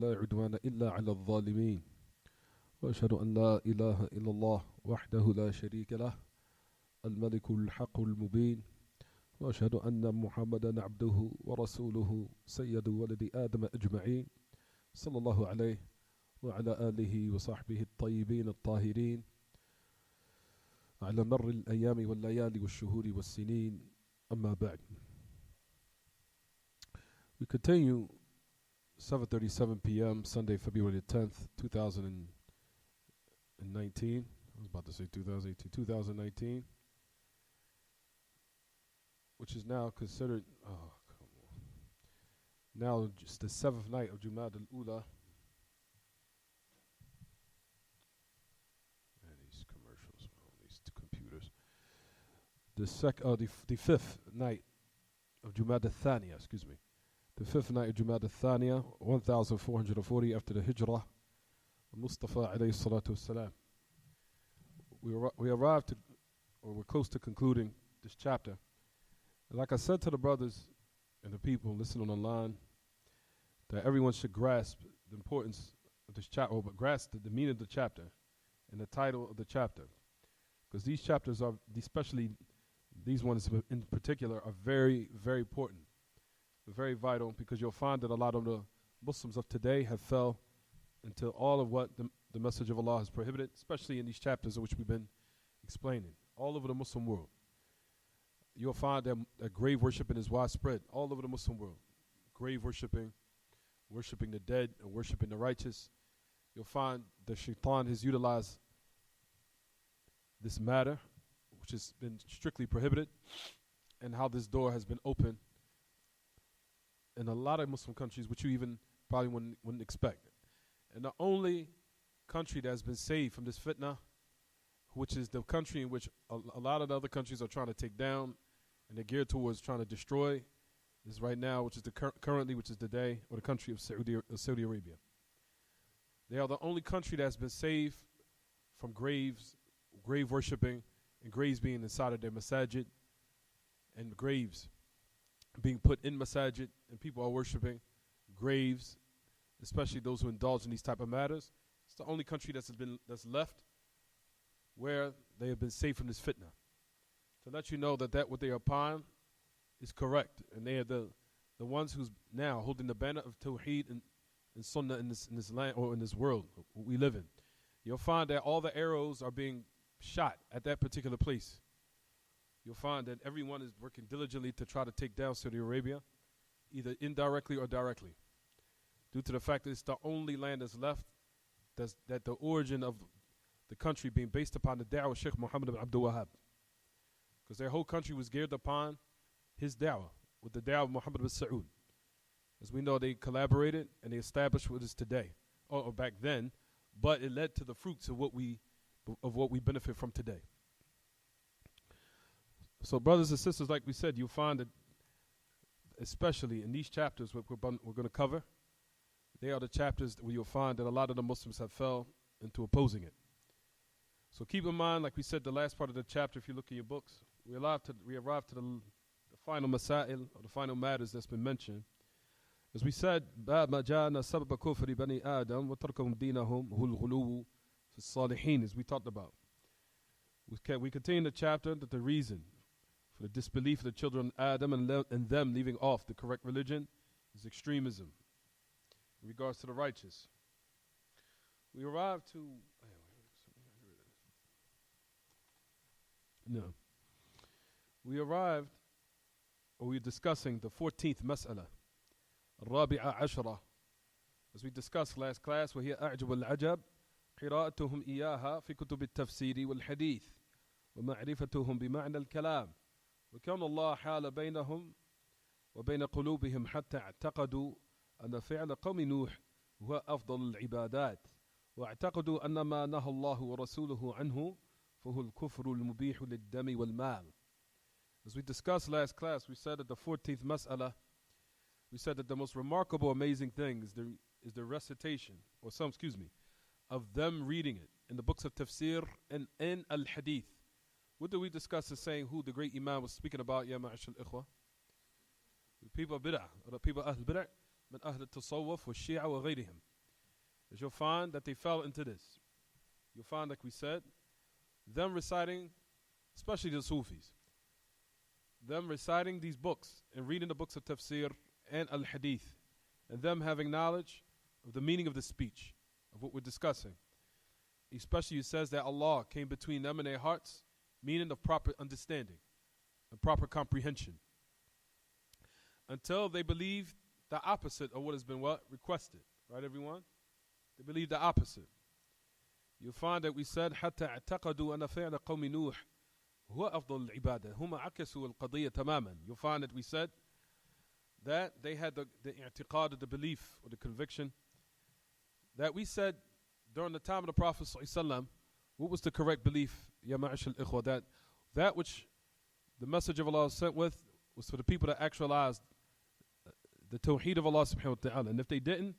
لا عدوان إلا على الظالمين وأشهد أن لا إله إلا الله وحده لا شريك له الملك الحق المبين وأشهد أن محمدا عبده ورسوله سيد ولد آدم أجمعين صلى الله عليه وعلى آله وصحبه الطيبين الطاهرين على مر الأيام والليالي والشهور والسنين أما بعد. We continue 7:37 p.m. Sunday, February 10th, 2019. I was about to say 2018, 2019, which is now considered, now just the seventh night of Jumad al-Ula. Man, these commercials, these computers. The fifth night of Jumad al-Thaniya, excuse me. The fifth night of Jumad al-Thaniya, 1440 after the Hijrah, Mustafa alayhi salatu wassalam. We arrived to, or we're close to concluding this chapter. And like I said to the brothers and the people listening online, that everyone should grasp the importance of this chapter, but grasp the meaning of the chapter and the title of the chapter. Because these chapters are, especially these ones in particular, are very, very important. Very vital, because you'll find that a lot of the Muslims of today have fell into all of what the message of Allah has prohibited, especially in these chapters of which we've been explaining. All over the Muslim world, you'll find that grave worshiping is widespread all over the Muslim world. Grave worshiping, worshiping the dead, and worshiping the righteous. You'll find that Shaitan has utilized this matter, which has been strictly prohibited, and how this door has been opened in a lot of Muslim countries, which you even probably wouldn't expect. And the only country that has been saved from this fitna, which is the country in which a lot of the other countries are trying to take down and they're geared towards trying to destroy, is right now, which is currently, which is the day, or the country of Saudi Arabia. They are the only country that has been saved from grave worshipping, and graves being inside of their masajid, and graves being put in masajid, and people are worshiping graves, especially those who indulge in these type of matters. It's the only country that's left where they have been saved from this fitna. To let you know that what they are upon is correct, and they are the ones who's now holding the banner of Tawheed and Sunnah in this land, or in this world we live in. You'll find that all the arrows are being shot at that particular place. You'll find that everyone is working diligently to try to take down Saudi Arabia, either indirectly or directly, due to the fact that it's the only land that's left that the origin of the country being based upon the da'wah of Sheikh Muhammad ibn Abdul Wahhab. Because their whole country was geared upon his da'wah, with the da'wah of Muhammad ibn Saud. As we know, they collaborated and they established what is today, or back then, but it led to the fruits of what we benefit from today. So brothers and sisters, like we said, you'll find that especially in these chapters we're going to cover, they are the chapters where you'll find that a lot of the Muslims have fell into opposing it. So keep in mind, like we said, the last part of the chapter, if you look in your books, we arrived to the final masail, or the final matters that's been mentioned. As we said, as we talked about. We continue the chapter that the reason for the disbelief of the children of Adam and them leaving off the correct religion is extremism in regards to the righteous. We arrived to we're discussing the 14th mas'ala, الرابعة عشرة, as we discussed last class, وهي أعجب العجب قراءتهم إياها في كتب التفسير والحديث ومعرفتهم بمعنى الكلام وكان الله حال بينهم وبين قلوبهم حتى اعتقدوا أن فعل قوم نوح هو أفضل العبادات واعتقدوا أن ما نهى الله ورسوله عنه فهو الكفر المبيح للدم والمال. As we discussed last class, we said that the 14th mas'ala, we said that the most remarkable, amazing thing is the recitation, of them reading it in the books of tafsir and in al-hadith. What did we discuss as saying who the great imam was speaking about, ya ma'ashal ikhwa? The people of bid'ah, or the people of ahl bid'ah. من أهل التصوف والشيعة وغيرهم. As you'll find that they fell into this. You'll find, like we said, them reciting, especially the Sufis, them reciting these books and reading the books of tafsir and al-hadith, and them having knowledge of the meaning of the speech, of what we're discussing. Especially it says that Allah came between them and their hearts, meaning of proper understanding and proper comprehension. Until they believe the opposite of what has been what? Requested. Right, everyone? They believe the opposite. You'll find that we said حتى اعتقدوا أن فعل قوم نوح هو أفضل العبادة هم عكسوا القضية تماما. You'll find that we said that they had the i'tiqad, the belief or the conviction that we said during the time of the Prophet ﷺ, what was the correct belief, ya ma'ash al-ikhwa, that which the message of Allah was sent with was for the people that actualized the tawheed of Allah subhanahu wa ta'ala. And if they didn't,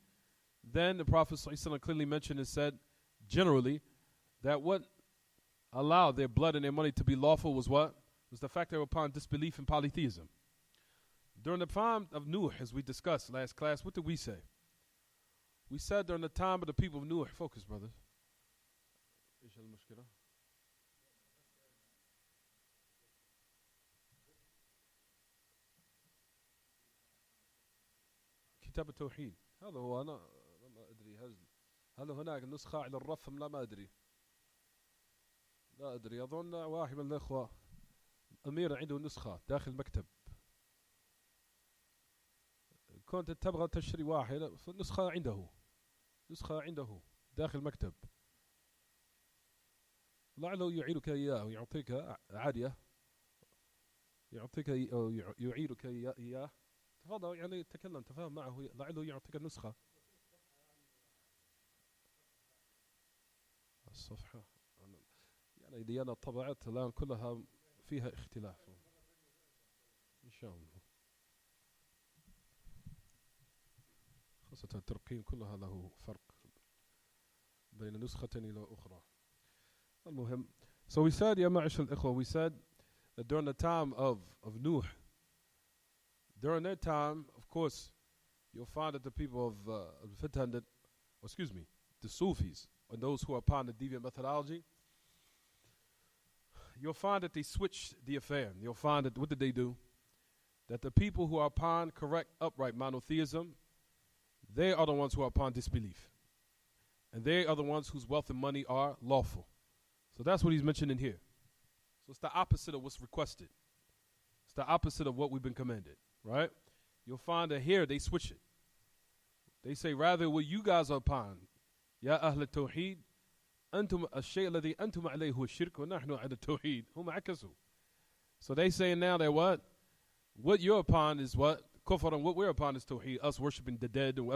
then the Prophet ﷺ clearly mentioned and said, generally, that what allowed their blood and their money to be lawful was what? Was the fact they were upon disbelief in polytheism. During the time of Nuh, as we discussed last class, what did we say? We said during the time of the people of Nuh, focus, brothers. كتاب التوحيد هذا هو. أنا ما أدري هل هناك نسخة على الرف أم لا، ما أدري. لا أدري، أظن واحد من الأخوة أمير عنده نسخة داخل المكتب. كنت تبغى تشتري واحد، نسخة عنده داخل المكتب، لعله يعيرك إياه ويعطيك عادية، يعطيك أو يعيرك إياه. تفضل يعني تكلم تفاهم معه، لعله يعطيك النسخة. الصفحة يعني اللي أنا طبعت الآن كلها فيها اختلاف إن شاء الله، خاصة الترقيم كلها له فرق بين نسخة إلى أخرى. المهم, so we said, يا معشر الإخوة, we said that during the time of Nuh, during that time, of course, you'll find that the people of the Sufis, and those who are upon the deviant methodology, you'll find that they switched the affair. You'll find that, what did they do? That the people who are upon correct, upright monotheism, they are the ones who are upon disbelief. And they are the ones whose wealth and money are lawful. So that's what he's mentioning here. So it's the opposite of what's requested. It's the opposite of what we've been commanded, right? You'll find that here they switch it. They say, rather what you guys are upon, يا أهل التوحيد أنتم الشيء الذي أنتم عليه هو الشرك ونحن على التوحيد هم عكسوا. So they saying now that what you're upon is what? Kufr, and what we're upon is tawheed, us worshiping the dead, and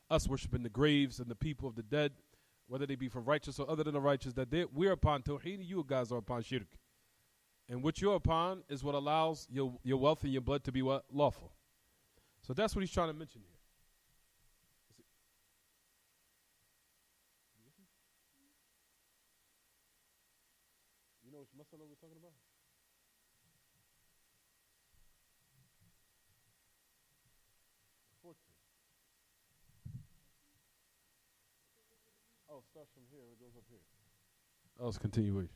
us worshiping the graves and the people of the dead, whether they be from righteous or other than the righteous, that we're upon tawheed, you guys are upon shirk. And what you're upon is what allows your wealth and your blood to be what? Lawful. So that's what he's trying to mention here. You know which masala we're talking about? Oh, it starts from here, it goes up here. Oh, it's continuation.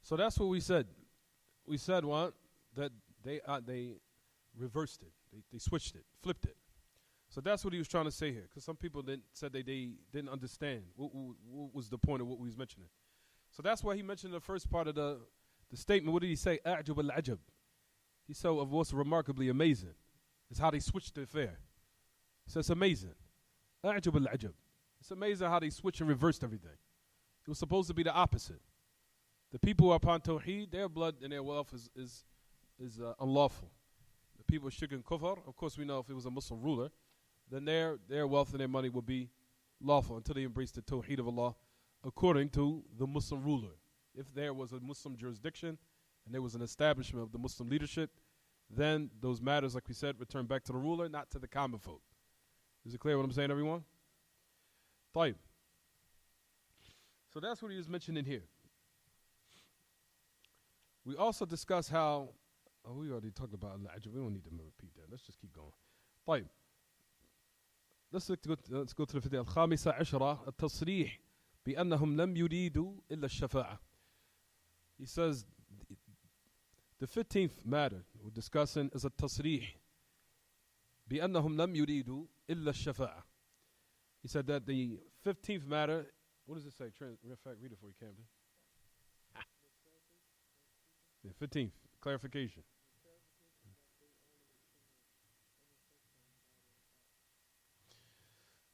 So that's what we said. We said what? That they reversed it. They switched it, flipped it. So that's what he was trying to say here. Because some people said they didn't understand what was the point of what we was mentioning. So that's why he mentioned the first part of the statement. What did he say? A'jab al-ajab. He said of what's remarkably amazing is how they switched the affair. He says it's amazing. A'jab al-ajab. It's amazing how they switched and reversed everything. It was supposed to be the opposite. The people who are upon tawheed, their blood and their wealth is unlawful. The people of shirk and kufr, of course we know if it was a Muslim ruler, then their wealth and their money would be lawful until they embrace the tawheed of Allah according to the Muslim ruler. If there was a Muslim jurisdiction and there was an establishment of the Muslim leadership, then those matters, like we said, return back to the ruler, not to the common folk. Is it clear what I'm saying, everyone? طيب. So that's what he was mentioning here. We also discussed how, we already talked about al-ajab. We don't need to repeat that. Let's just keep going. طيب. Let's go to the fifth. الخامسة عشرة التصريح بأنهم لم يريدوا إلا الشفاعة. He says the 15th matter we're discussing is a تصريح بأنهم لم يريدوا إلا الشفاعة. He said that the 15th matter, what does it say? In fact, read it for you, Camden. The 15th, clarification.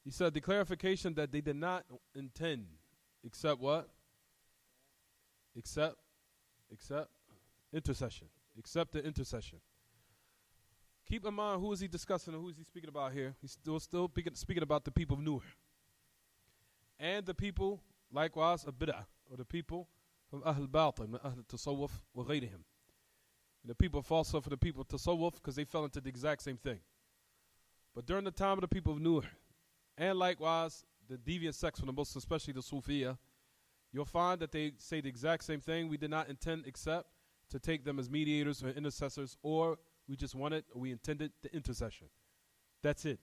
He said the clarification that they did not intend except what? Except intercession. Except the intercession. Keep in mind, who is he discussing and who is he speaking about here? He's still speaking about the people of Nuh. And the people, likewise, of Bid'ah, or the people from Ahl Batin, Ahl Tasawwuf, wa ghayrihim. The people of falsehood for the people of Tasawwuf, because they fell into the exact same thing. But during the time of the people of Nuh, and likewise, the deviant sects from the Muslims, especially the Sufiya, you'll find that they say the exact same thing. We did not intend except to take them as mediators or intercessors, or we just wanted, or we intended the intercession. That's it.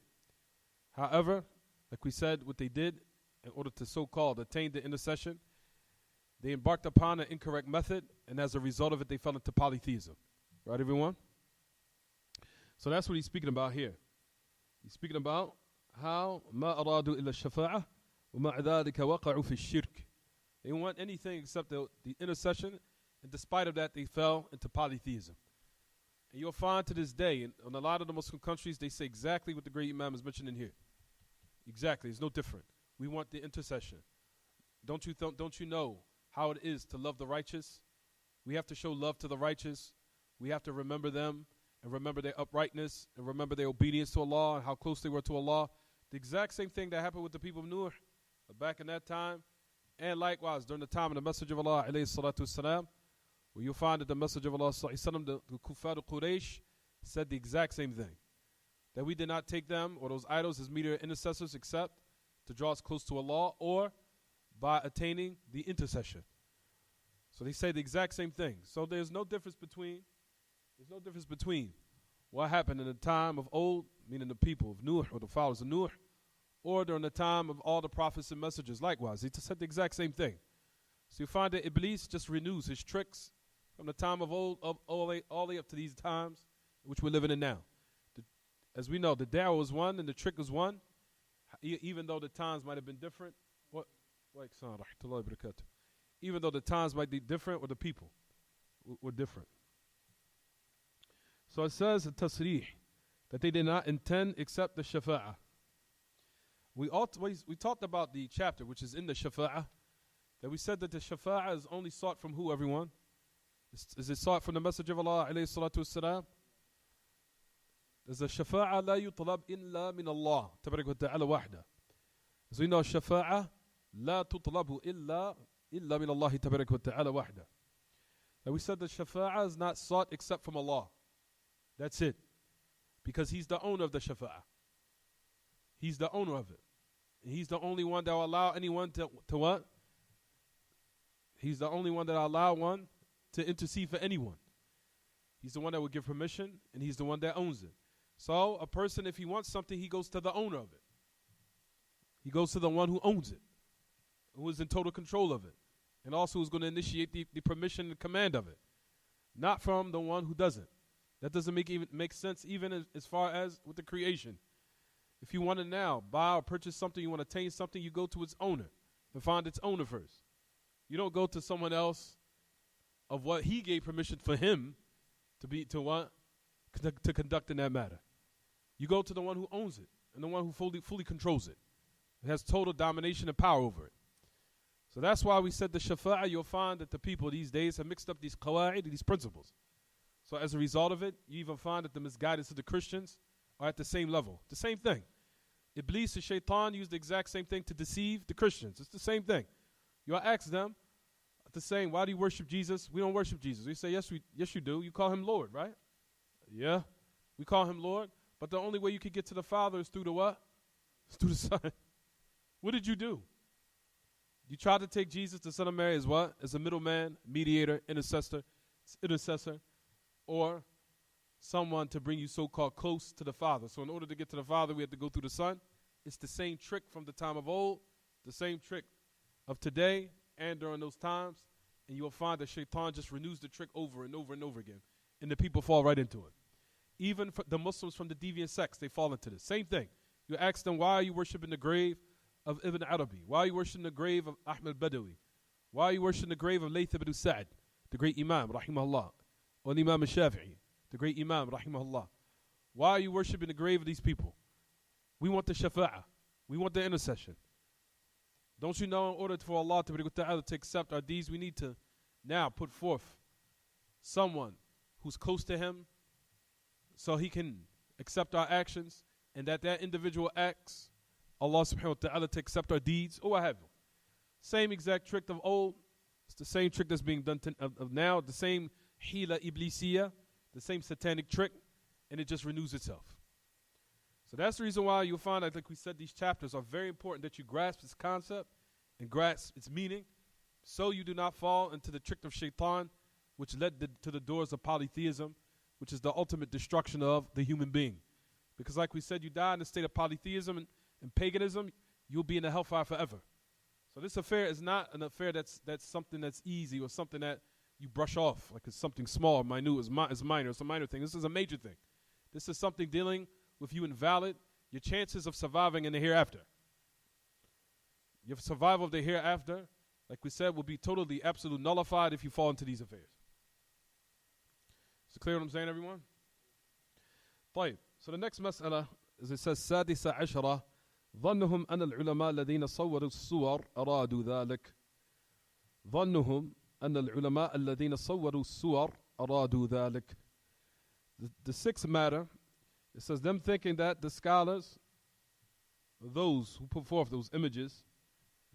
However, like we said, what they did in order to so-called attain the intercession, they embarked upon an incorrect method, and as a result of it, they fell into polytheism. Right, everyone? So that's what he's speaking about here. He's speaking about how ما أرادوا إلا الشفاعة ومع ذلك وقعوا في الشرك. They didn't want anything except the intercession, and despite of that, they fell into polytheism. And you'll find to this day, in a lot of the Muslim countries, they say exactly what the great Imam is mentioning here. Exactly, it's no different. We want the intercession. Don't you know how it is to love the righteous? We have to show love to the righteous. We have to remember them and remember their uprightness and remember their obedience to Allah and how close they were to Allah. The exact same thing that happened with the people of Nuh back in that time, and likewise during the time of the Messenger of Allah alayhi salatu wasalam, where you'll find that the Messenger of Allah the Kuffar al-Quraysh said the exact same thing, that we did not take them or those idols as mediator intercessors except to draw us close to Allah or by attaining the intercession. So they say the exact same thing. So there's no difference between what happened in the time of old, meaning the people of Nuh or the followers of Nuh, or during the time of all the prophets and messengers. Likewise, he said the exact same thing. So you find that Iblis just renews his tricks from the time of old all the way up to these times, which we're living in now. As we know, the dawah was one and the trick was one, even though the times might have been different. Even though the times might be different, or the people were different. So it says in Tasrih that they did not intend except the Shafa'ah. We talked about the chapter which is in the Shafa'ah, that we said that the Shafa'ah is only sought from who, everyone? Is it sought from the Messenger of Allah alayhi salatu wassalam? There's a Shafa'ah la yutlab illa min Allah tabarak wa ta'ala wahda. As we know, Shafa'ah la tutlabu illa min Allah tabarak wa ta'ala wahda. And we said that Shafa'ah is not sought except from Allah. That's it. Because He's the owner of the Shafa'ah. He's the owner of it. And He's the only one that will allow anyone to what? He's the only one that will allow one to intercede for anyone. He's the one that will give permission, and He's the one that owns it. So a person, if he wants something, he goes to the owner of it. He goes to the one who owns it, who is in total control of it, and also who's going to initiate the permission and command of it, not from the one who doesn't. That doesn't make sense even as far as with the creation. If you want to now buy or purchase something, you want to attain something, you go to its owner and find its owner first. You don't go to someone else of what he gave permission for him to conduct in that matter. You go to the one who owns it and the one who fully controls it. It has total domination and power over it. So that's why we said the Shafa'ah, you'll find that the people these days have mixed up these qawa'id, these principles. So as a result of it, you even find that the misguidance of the Christians are at the same level. The same thing. Iblis and Shaitan used the exact same thing to deceive the Christians. It's the same thing. You'll ask them the same, why do you worship Jesus? We don't worship Jesus. We say, yes, you do. You call Him Lord, right? Yeah. We call Him Lord. But the only way you could get to the Father is through the what? It's through the Son. What did you do? You tried to take Jesus, the Son of Mary, as what? As a middleman, mediator, intercessor, or someone to bring you so-called close to the Father. So in order to get to the Father, we have to go through the Son. It's the same trick from the time of old, the same trick of today and during those times. And you'll find that Shaitan just renews the trick over and over and over again. And the people fall right into it. Even for the Muslims from the deviant sects, they fall into this. Same thing. You ask them, why are you worshiping the grave of Ibn Arabi? Why are you worshiping the grave of Ahmed Badawi? Why are you worshiping the grave of Layth ibn Sa'd, the great Imam, rahimahullah? Or Imam al-Shafi'i, the great Imam, rahimahullah. Why are you worshiping the grave of these people? We want the shafa'ah. We want the intercession. Don't you know in order for Allah to accept our deeds, we need to now put forth someone who's close to Him so He can accept our actions, and that individual acts Allah subhanahu wa ta'ala to accept our deeds, or what have you. Same exact trick of old. It's the same trick that's being done of now, the same hila iblisiya, the same satanic trick, and it just renews itself. So that's the reason why you'll find, like we said, these chapters are very important, that you grasp this concept and grasp its meaning, so you do not fall into the trick of shaitan, which led to the doors of polytheism, which is the ultimate destruction of the human being. Because like we said, you die in the state of polytheism and paganism, you'll be in the hellfire forever. So this affair is not an affair that's something that's easy or something that you brush off, like it's something small, minute, it's minor, it's a minor thing. This is a major thing. This is something dealing with you invalid, your chances of surviving in the hereafter. Your survival of the hereafter, like we said, will be totally, absolutely nullified if you fall into these affairs. Is it clear what I'm saying, everyone? طيب. So the next mas'ala is, it says, سادسة عشرة ظنهم أن العلماء الذين صوروا الصور أرادوا ذلك. ظنهم أن العلماء الذين صوروا الصور أرادوا ذلك. The sixth matter, it says them thinking that the scholars, those who put forth those images,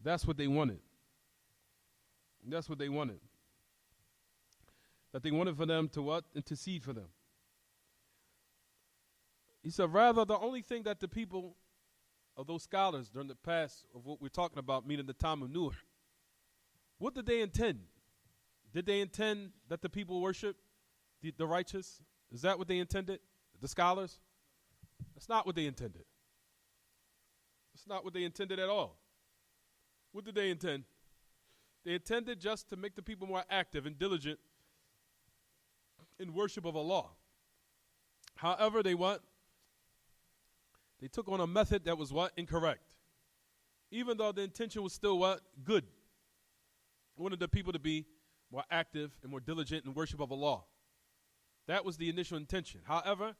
that's what they wanted. That's what they wanted. That they wanted for them to what? Intercede for them. He said, rather, the only thing that the people of those scholars during the past of what we're talking about, meaning the time of Nuh, what did they intend? Did they intend that the people worship the righteous? Is that what they intended? The scholars? That's not what they intended. That's not what they intended at all. What did they intend? They intended just to make the people more active and diligent in worship of Allah. However, they what? They took on a method that was what? Incorrect. Even though the intention was still what? Good. They wanted the people to be more active and more diligent in worship of Allah. That was the initial intention. However,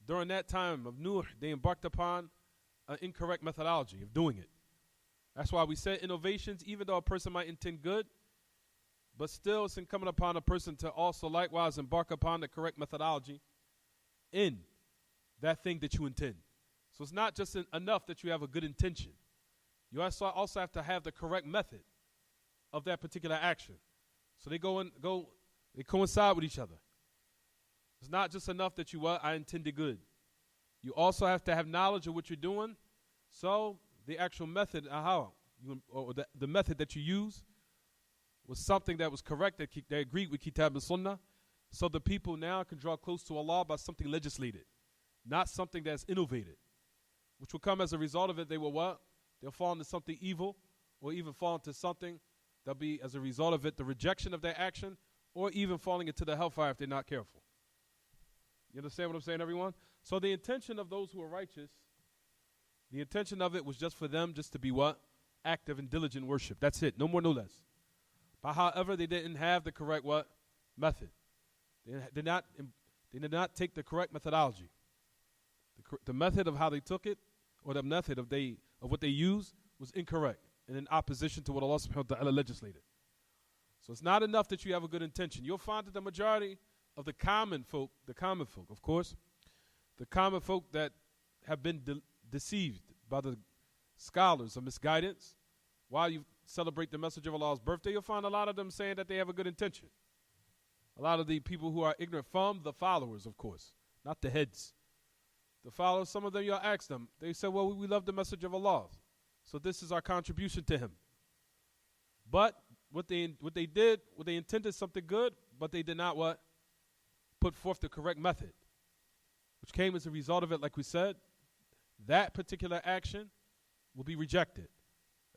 during that time of Nuh, they embarked upon an incorrect methodology of doing it. That's why we said innovations, even though a person might intend good, but still it's incumbent upon a person to also likewise embark upon the correct methodology in that thing that you intend. So it's not just enough that you have a good intention. You also have to have the correct method of that particular action. So they they coincide with each other. It's not just enough that I intended good. You also have to have knowledge of what you're doing. So the actual method, the method that you use was something that was correct, that agreed with Kitab and Sunnah. So the people now can draw close to Allah by something legislated, not something that's innovated, which will come as a result of it. They will what? They'll fall into something evil, or even fall into something that'll be, as a result of it, the rejection of their action, or even falling into the hellfire if they're not careful. You understand what I'm saying, everyone? So the intention of those who are righteous, the intention of it was just for them just to be what? Active and diligent worship. That's it. No more, no less. But however, they didn't have the correct what? Method. They did not take the correct methodology. The method of how they took it, or the method of what they used, was incorrect and in opposition to what Allah subhanahu wa ta'ala legislated. So it's not enough that you have a good intention. You'll find that the majority of the common folk, of course, the common folk that have been deceived by the scholars of misguidance, while you celebrate the message of Allah's birthday, you'll find a lot of them saying that they have a good intention. A lot of the people who are ignorant from the followers, of course, not the heads. The followers, some of them, you'll ask them, they say, well, we love the message of Allah, so this is our contribution to him. But what they intended something good, but they did not what? Put forth the correct method. which came as a result of it, like we said, that particular action will be rejected.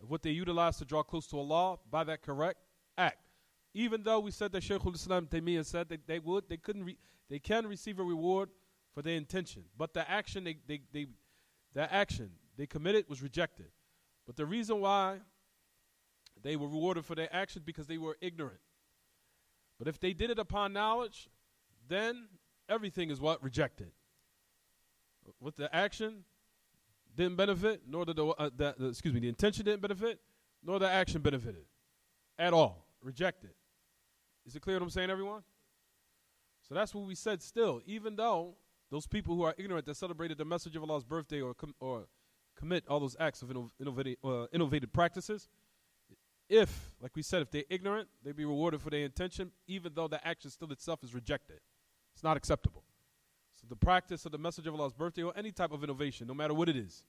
What they utilize to draw close to Allah by that correct act. Even though we said that Shaykh al-Islam Taymiyyah said that they can receive a reward for their intention, but the action they committed was rejected. But the reason why they were rewarded for their actions because they were ignorant. But if they did it upon knowledge, then everything is what? Rejected. With the action didn't benefit, nor did the intention didn't benefit, nor the action benefited at all. Rejected. Is it clear what I'm saying, everyone? So that's what we said still. Even though those people who are ignorant that celebrated the message of Allah's birthday or commit all those acts of innovative practices, if, like we said, if they're ignorant, they'd be rewarded for their intention, even though the action still itself is rejected. It's not acceptable. So the practice of the message of Allah's birthday or any type of innovation, no matter what it is,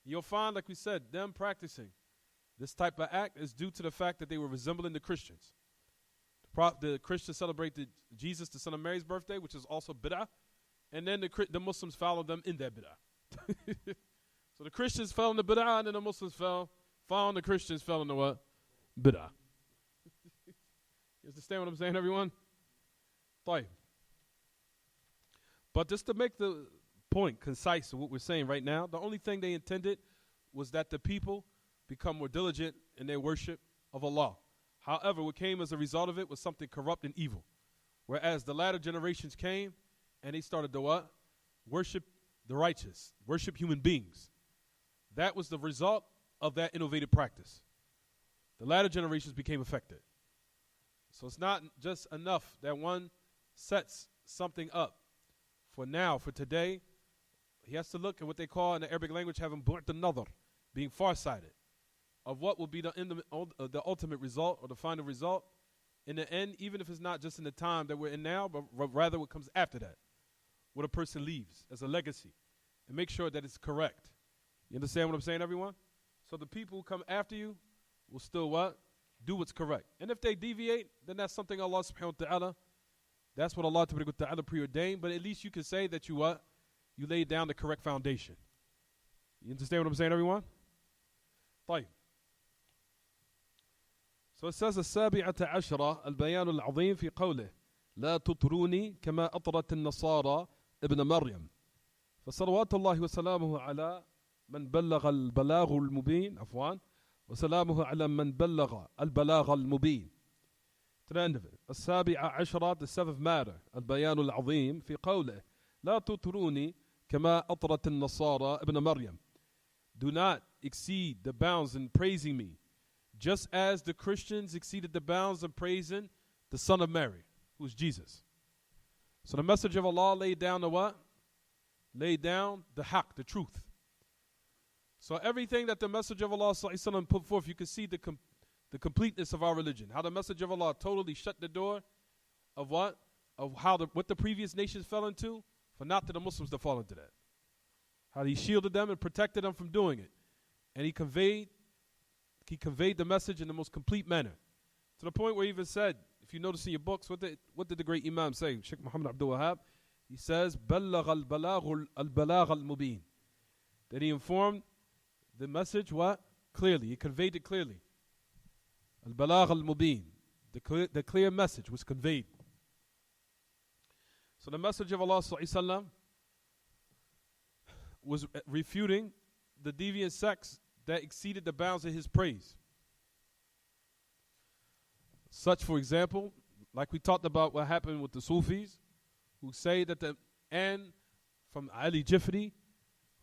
you'll find, like we said, them practicing this type of act is due to the fact that they were resembling the Christians. The Christians celebrated Jesus, the son of Mary's birthday, which is also bid'ah, and then the Muslims followed them in their bid'ah. So the Christians fell in the bid'ah, and then the Muslims following the Christians fell in the what? Bid'ah. You understand what I'm saying, everyone? طيب. But just to make the point concise of what we're saying right now, the only thing they intended was that the people become more diligent in their worship of Allah. However, what came as a result of it was something corrupt and evil. Whereas the latter generations came and they started to what? Worship the righteous, worship human beings. That was the result of that innovative practice. The latter generations became affected. So it's not just enough that one sets something up for now, for today. He has to look at what they call in the Arabic language having bu'd an-nadhr, being farsighted, of what will be the ultimate result or the final result in the end, even if it's not just in the time that we're in now, but rather what comes after that, what a person leaves as a legacy, and make sure that it's correct. You understand what I'm saying, everyone? So the people who come after you will still what? Do what's correct. And if they deviate, then that's something Allah subhanahu wa ta'ala, that's what Allah ta'ala preordained, but at least you can say that you what? You laid down the correct foundation. You understand what I'm saying, everyone? طيب. So it says السابعة عشرة البيان العظيم في قوله لا تطروني كما أطرت النصارى ابن مريم فصلوات الله وسلامه على من بلغ البلاغ المبين وسلامه على من بلغ البلاغ المبين. To the end of it. السابعة عشرة, the seventh matter, البيان العظيم في قوله لا تطروني كما أطرت النصارى ابن مريم. Do not exceed the bounds in praising me, just as the Christians exceeded the bounds of praising the son of Mary, who is Jesus. So the message of Allah laid down the what? Laid down the haqq, the truth. So everything that the message of Allah put forth, you can see the completeness of our religion. How the message of Allah totally shut the door of what? Of how what the previous nations fell into, for not to the Muslims to fall into that. How he shielded them and protected them from doing it. And he conveyed the message in the most complete manner. To the point where he even said, if you notice in your books, what did the great Imam say? Sheikh Muhammad Abdul Wahab, he says, بَلَّغَ الْبَلَاغَ الْمُبِينَ. That he informed the message what? Clearly. He conveyed it clearly. Al-Balagh al-Mubin. The clear message was conveyed. So the message of Allah sallallahu was refuting the deviant sects that exceeded the bounds of his praise. Such, for example, like we talked about what happened with the Sufis, who say that from Ali Jifri,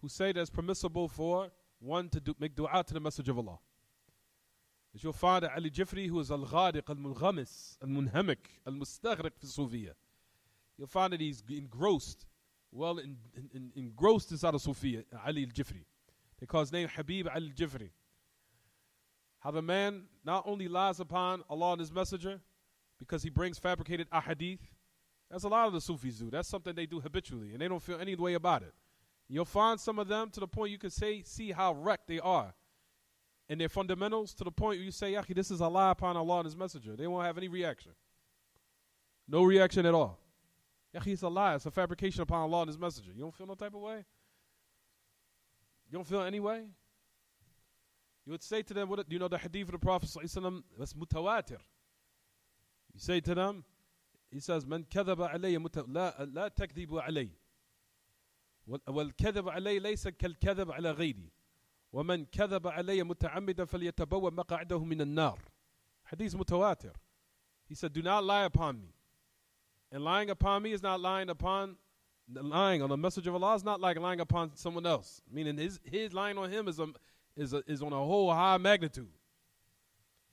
who say that it's permissible for one to make dua to the message of Allah. As you'll find that Ali Jifri, who is al-Ghadiq, al-Mulghamis, al-Munhamik, al-Mustaghriq fi Sufiyya, you'll find that he's engrossed, engrossed inside of Sufiyya, Ali al-Jifri. They call his name Habib al-Jifri. How the man not only lies upon Allah and his messenger because he brings fabricated ahadith. That's a lot of the Sufis do. That's something they do habitually, and they don't feel any way about it. You'll find some of them to the point you can see how wrecked they are in their fundamentals, to the point where you say, Yaki, this is a lie upon Allah and his messenger. They won't have any reaction. No reaction at all. It's a lie. It's a fabrication upon Allah and His Messenger. You don't feel no type of way? You don't feel any way? You would say to them, what, you know the hadith of the Prophet ﷺ, that's mutawatir. You say to them, he says, من كذب علي لا تكذبوا علي والكذب علي ليس كالكذب على غيري ومن كذب علي متعمدا فليتبوأ مقعده من النار. Hadith mutawatir. He said, do not lie upon me. And lying upon me is not lying on the message of Allah is not like lying upon someone else. Meaning his lying on him is on a whole high magnitude.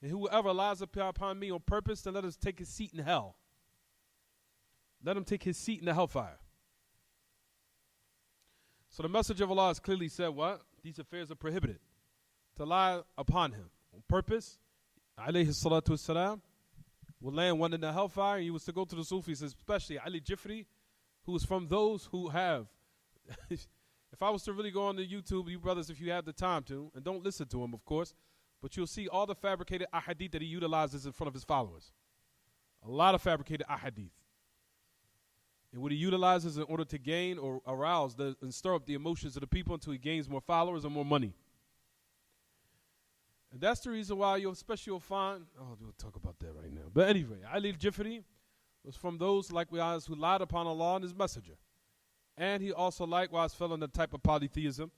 And whoever lies upon me on purpose, then let us take his seat in hell. Let him take his seat in the hellfire. So the message of Allah has clearly said what? These affairs are prohibited. To lie upon him on purpose, alayhi salatu wassalam, will land one in the hellfire. He was to go to the Sufis, especially Ali Jifri, who is from those who have. If I was to really go on to YouTube, you brothers, if you have the time to, and don't listen to him, of course, but you'll see all the fabricated ahadith that he utilizes in front of his followers. A lot of fabricated ahadith. And what he utilizes in order to gain or arouse and stir up the emotions of the people until he gains more followers and more money. And that's the reason why you'll find, we'll talk about that right now. But anyway, Ali Jifri was from those likewise who lied upon Allah and His Messenger. And he also likewise fell in the type of polytheism,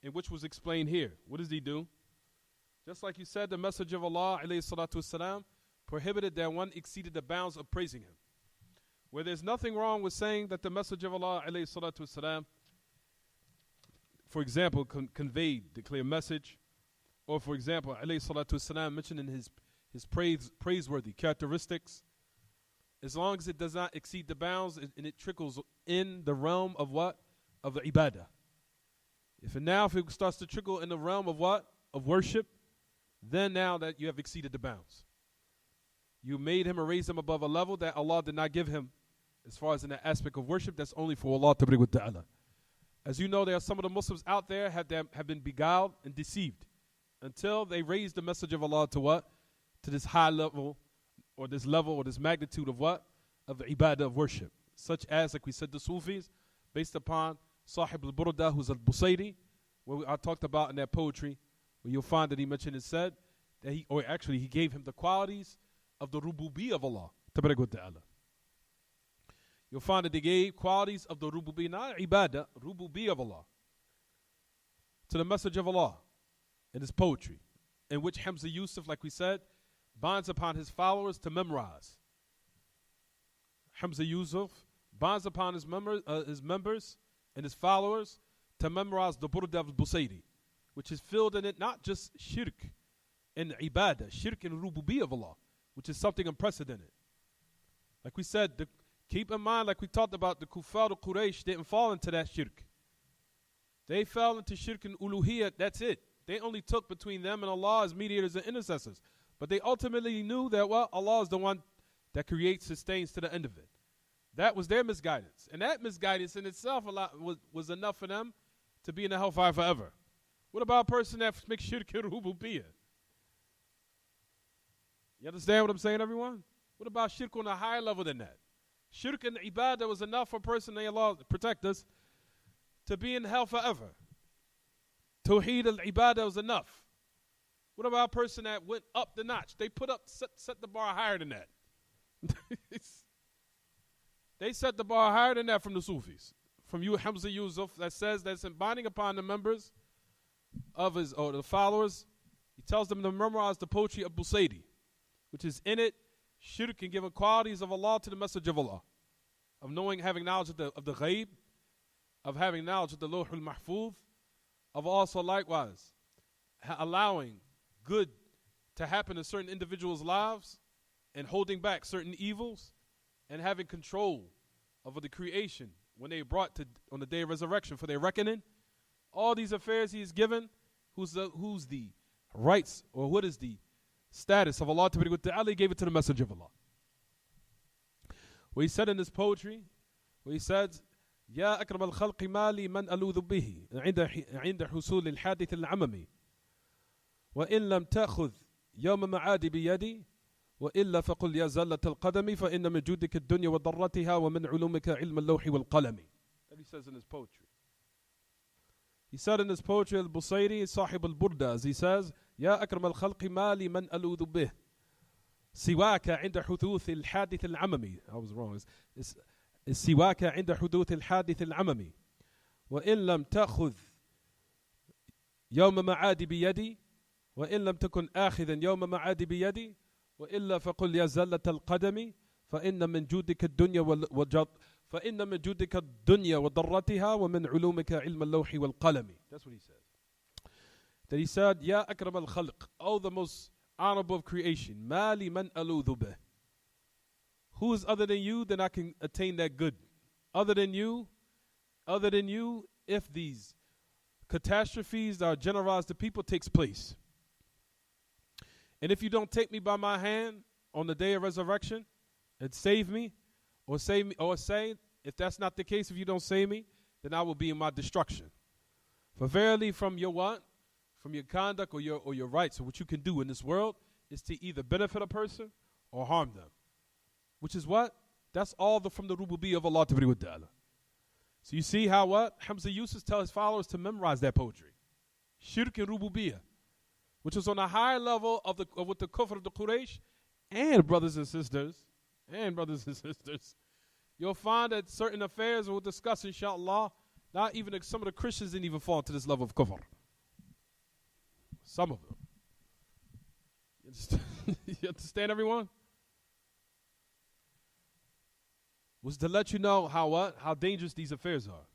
in which was explained here. What does he do? Just like you said, the Messenger of Allah, alayhi salatu wasalam, prohibited that one exceeded the bounds of praising him. Where there's nothing wrong with saying that the Messenger of Allah, alayhi salatu wasalam, for example, conveyed the clear message, or for example, alayhi salatu wasalam mentioned in his praiseworthy characteristics, as long as it does not exceed the bounds and it trickles in the realm of what? Of the ibadah. If it starts to trickle in the realm of what? Of worship, then now that you have exceeded the bounds. You made him or raised him above a level that Allah did not give him as far as in the aspect of worship that's only for Allah ta'ala. As you know, there are some of the Muslims out there have been beguiled and deceived until they raised the message of Allah to what? To this high level or this magnitude of what? Of the ibadah of worship. Such as, like we said, the Sufis, based upon Sahib al-Burda, who's al-Busayri, where I talked about in that poetry, where you'll find that he mentioned and said that he gave him the qualities of the rububi of Allah. You'll find that they gave qualities of the rububi, not ibadah, rububi of Allah, to the message of Allah in his poetry, in which Hamzah Yusuf, like we said, binds upon his followers to memorize. Hamzah Yusuf binds upon his members and his followers to memorize the Burda al-Busayri, which is filled in it not just shirk and ibadah, shirk and rububi of Allah, which is something unprecedented. Like we said, keep in mind, like we talked about, the Kuffar of Quraysh didn't fall into that shirk. They fell into shirk and uluhiyyah, that's it. They only took between them and Allah as mediators and intercessors. But they ultimately knew that, well, Allah is the one that creates, sustains to the end of it. That was their misguidance. And that misguidance in itself was enough for them to be in the hellfire forever. What about a person that makes shirk and rububiyyah? You understand what I'm saying, everyone? What about shirk on a higher level than that? Shirk and ibadah was enough for a person, may Allah protect us, to be in hell forever. Tawheed al-ibadah was enough. What about a person that went up the notch? They set the bar higher than that. They set the bar higher than that from the Sufis. From you, Hamzah Yusuf, that says that's binding upon the members of his, or the followers. He tells them to memorize the poetry of Busayri, which is in it shirk and giving qualities of Allah to the message of Allah, of knowing, having knowledge of the ghaib, of having knowledge of the Lawh al-Mahfuz, of also likewise allowing good to happen in certain individuals' lives and holding back certain evils and having control over the creation when they brought to on the day of resurrection for their reckoning. All these affairs he is given. Who's the rights, or what is the status of Allah Ta'ala? He gave it to the Messenger of Allah. Where he said in this poetry, where he said, يا أكرم الخلق مالي من ألوذ به عند حصول الحادث العممي وإن لم تأخذ يوم معادي بيدي وإلا فقل يا زلة القدم فإن من جودك الدنيا وضرتها ومن علومك علم اللوح والقلم. That he says in his poetry. He said in his poetry, Al-Busayri, Sahib al-Burda, as he says, يا أكرم الخلق ما لي من ألوذ به سواك عند حدوث الحادث العممي. I was wrong. It's سواك عند حدوث الحادث العممي وإن لم تأخذ يوم معادي بيدي وإن لم تكن آخذا يوم معادي بيدي وإلا فقل يا زلة القدم فإن من جودك الدنيا فإن من جودك الدنيا وضرتها ومن علومك علم اللوح والقلم. That's what he said. That he said, يا أكرم الخلق, oh the most honorable of creation, ما لي من ألوذ به. Who is other than you, then I can attain that good. Other than you, if these catastrophes that are generalized to people takes place. And if you don't take me by my hand on the day of resurrection and save me, or say, if that's not the case, if you don't save me, then I will be in my destruction. For verily from your what? From your conduct or your rights, or what you can do in this world, is to either benefit a person or harm them. Which is what? That's all from the rububiyyah of Allah Ta'ala. So you see how what? Hamzah used to tell his followers to memorize that poetry. Shirk and rububiyyah. Which is on a higher level of with the kufr of the Quraysh, and brothers and sisters, you'll find that certain affairs we'll discuss, inshallah, not even some of the Christians didn't even fall to this level of kufr. Some of them. You understand, everyone? Was to let you know how dangerous these affairs are.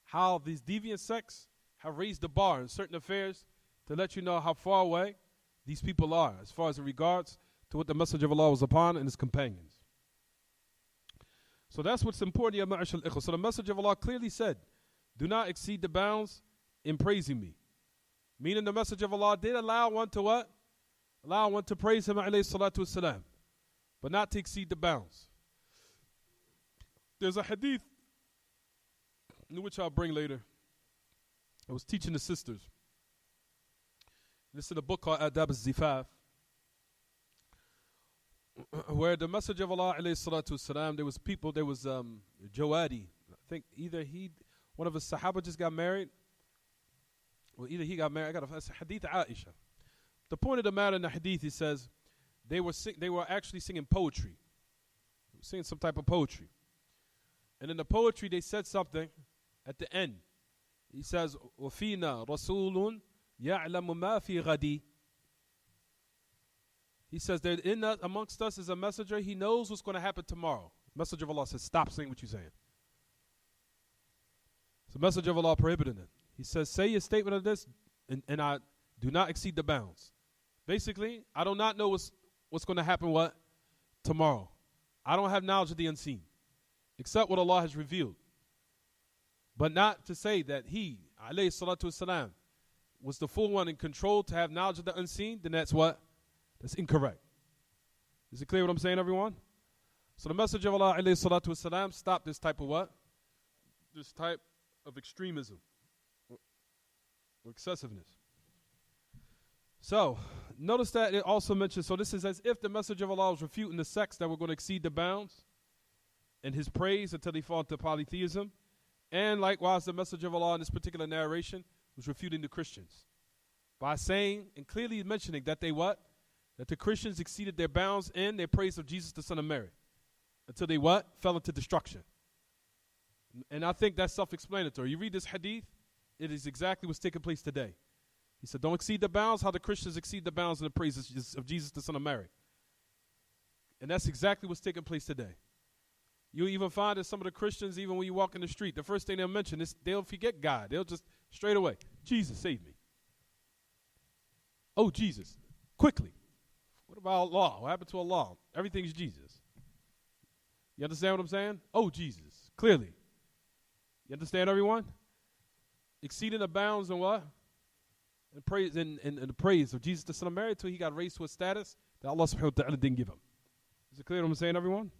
How these deviant sects have raised the bar in certain affairs, to let you know how far away these people are as far as in regards to what the Message of Allah was upon and his companions. So that's what's important, ya ma'ashal ikhwa. So the Message of Allah clearly said, do not exceed the bounds in praising me. Meaning the Message of Allah did allow one to what? Allow one to praise him, alayhi salatu wasalam, but not to exceed the bounds. There's a hadith, which I'll bring later. I was teaching the sisters. This is a book called Adab al-Zifaf, where the Messenger of Allah, alayhi salatu wasalam, there was Jawadi. I think either one of his Sahaba just got married, or either he got married. I got a hadith Aisha. The point of the matter in the hadith, he says, they were actually singing poetry. They were singing some type of poetry. And in the poetry, they said something at the end. He says, وَفِينَا رَسُولٌ يَعْلَمُ مَا فِي غَدِي. He says that amongst us is a messenger. He knows what's going to happen tomorrow. Messenger of Allah says, stop saying what you're saying. So Messenger of Allah prohibited it. He says, say your statement of this, and I do not exceed the bounds. Basically, I do not know what's going to happen tomorrow. I don't have knowledge of the unseen, except what Allah has revealed. But not to say that he, alayhi salatu wasalam, was the full one in control to have knowledge of the unseen, then that's what? That's incorrect. Is it clear what I'm saying, everyone? So the Messenger of Allah, alayhi salatu wasalam, stopped this type of what? This type of extremism or excessiveness. So, notice that it also mentions, so this is as if the Messenger of Allah was refuting the sects that were going to exceed the bounds in his praise until they fall into polytheism. And likewise, the Messenger of Allah in this particular narration was refuting the Christians by saying and clearly mentioning that that the Christians exceeded their bounds in their praise of Jesus, the Son of Mary, until they fell into destruction. And I think that's self-explanatory. You read this hadith, it is exactly what's taking place today. He said, don't exceed the bounds, how the Christians exceed the bounds in the praises of Jesus, the Son of Mary. And that's exactly what's taking place today. You even find that some of the Christians, even when you walk in the street, the first thing they'll mention is they'll forget God. They'll just straight away, Jesus, save me. Oh, Jesus, quickly. What about Allah? What happened to Allah? Everything's Jesus. You understand what I'm saying? Oh, Jesus, clearly. You understand, everyone? Exceeding the bounds in what? In praise, in the praise of Jesus, the Son of Mary, until he got raised to a status that Allah subhanahu wa ta'ala didn't give him. Is it clear what I'm saying, everyone?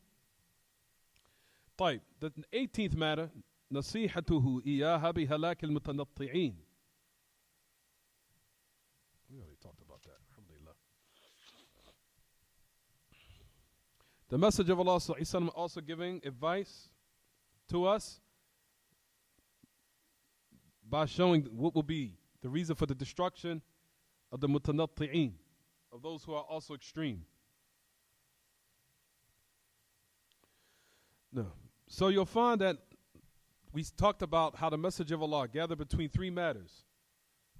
طيب, the 18th matter, نصيحته إياها بهلاك المتنطعين. We already talked about that. Alhamdulillah. The Messenger of Allah sallallahu alaihi wasallam also giving advice to us by showing what will be the reason for the destruction of the mutanatti'een, of those who are also extreme. No. So you'll find that we talked about how the Messenger of Allah gathered between three matters